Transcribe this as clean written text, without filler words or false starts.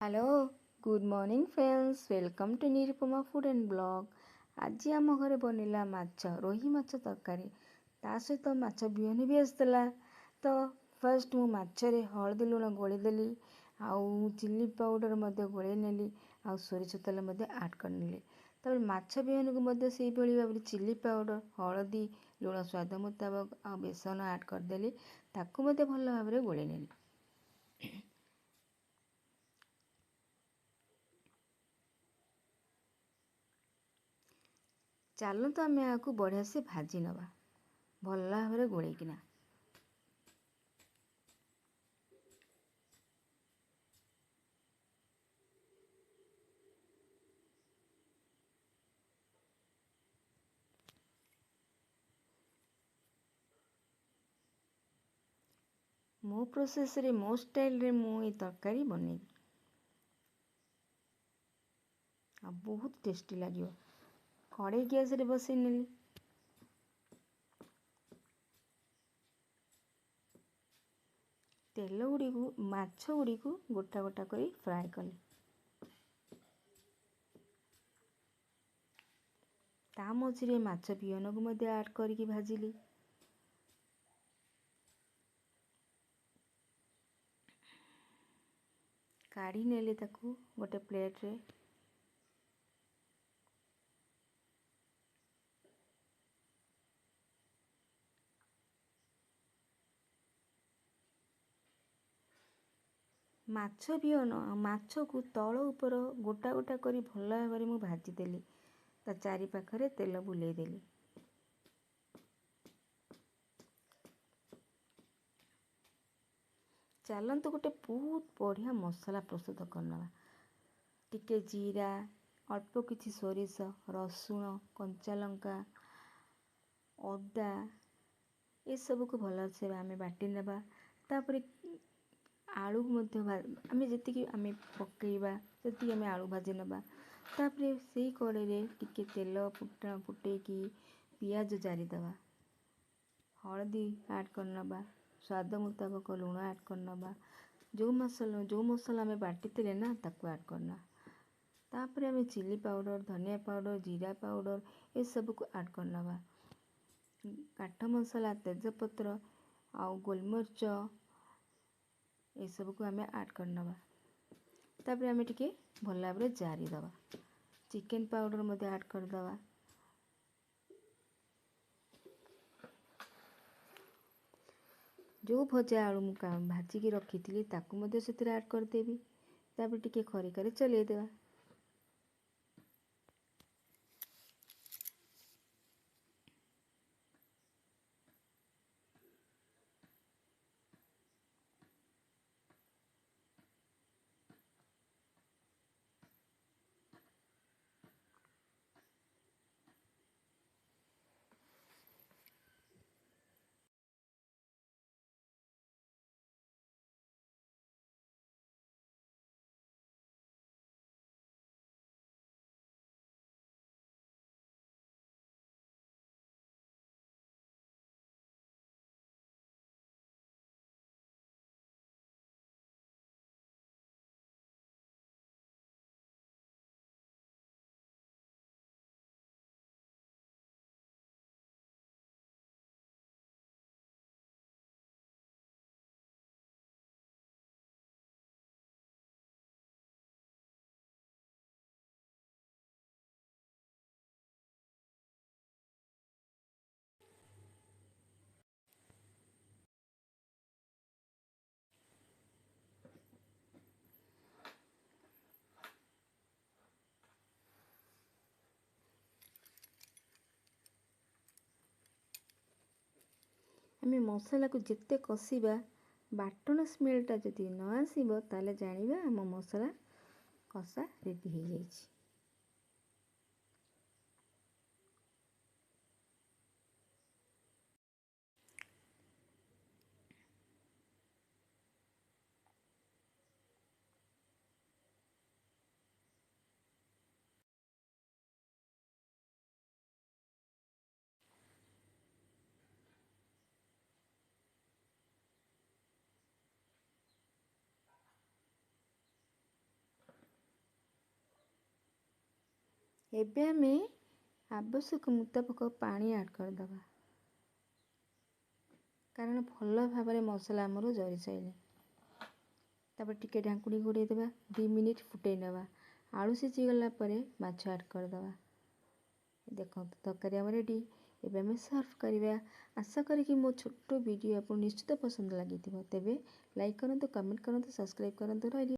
Hello good morning friends welcome to Nirupama food and blog. आज आम घरे बनला माछ रोही माछ तरकारी ता सहित माछ बिहन भी आसला। तो फर्स्ट मु माछरे हळदी लुण गोळीदेली आउ चिल्ली पाउडर मध्य गोळै नेली आउ सोरिष तेल मध्य ऐड करनेली। तब माछ बिहन को मध्य से भली भाव चिल्ली पाउडर हळदी लुण स्वाद मुताबक आ बेसन ऐड करदेली ताकू मध्य भल भाव गोळै नेली। चलतु आम आपको बढ़िया से भाजी नवा भल भाव गोलैकिना। मो प्रोसेस रे मो स्टाइल रे मु ये तरकारी बनेबी आ बहुत टेस्टी लगे। कड़े गैस रे बसई नेली तेल गुड़ी को माछ गुड़ी को गोटा गोटा करी फ्राए कली। ता मझिरे माछ बिहन को मध्य ऐड करके भाजिली। काढ़ी नेली ताकू गोटे प्लेट रे। माछ बिहन माछ को तल ऊपर गोटा गोटा करी भल भाव मु भाजीदेली। ता चारि पाखरे तेल बुले देली। चलतु गोटे बहुत बढ़िया मसला प्रस्तुत करना। टिके जीरा अल्प किछि सोरिष रसुण कंचा लंका अदा ये सब को भल से आम बाटी नेबा। तापर आलू मध्य आम जी आम पकईबा जी आम आलू भाजी नेबा। तापर से कड़े रे टिके तेल फुटेकी पियाज जारीदबा हलदी ऐड करनबा स्वाद मुताबक लुण ऐड करनबा जो मसला आम बाटी ना ताकू ऐड करना। तापर आम चिल्ली पाउडर धनिया पाउडर जीरा पाउडर ये सब को ऐड करनबा। काठ मसला तेजपत्र आउ गोलमरीच ये सब को आम ऐड करनबा। तापर आम टिके भल भाव जारी दबा। चिकन पाउडर मध्य ऐड करदबा। जो भजा आलू भाजिकी रखी ताकू मध्य से ऐड करदेवी। तापर टिके खरिकारे चलैदेवा। आम मसला को जिते कषिबा बाटण स्मेलटा जदि न आसब ताले जानिबा आम मसला कषा रेडी हो जाइए। ଏବେ ଆମେ ଆବଶ୍ୟକ ମୁତାବକ ପାଣି ଆଡ଼୍ କରିଦେବା, କାରଣ ଭଲ ଭାବରେ ମସଲା ଆମର ଜରି ସାରିଲେ। ତାପରେ ଟିକେ ଢାଙ୍କୁଣି ଘୋଡ଼େଇ ଦେବା, 2 ମିନିଟ୍ ଫୁଟେଇ ନେବା। ଆଳୁ ସିଝିଗଲା ପରେ ମାଛ ଆଡ଼୍ କରିଦେବା। ଦେଖନ୍ତୁ ତରକାରୀ ଆମର ରେଡ଼ି। ଏବେ ଆମେ ସର୍ଭ କରିବା। ଆଶା କରିକି ମୋ ଛୋଟ ଭିଡ଼ିଓ ଆପଣଙ୍କୁ ନିଶ୍ଚିତ ପସନ୍ଦ ଲାଗିଥିବ। ତେବେ ଲାଇକ୍ କରନ୍ତୁ, କମେଣ୍ଟ କରନ୍ତୁ, ସବସ୍କ୍ରାଇବ୍ କରନ୍ତୁ। ରହିଲି।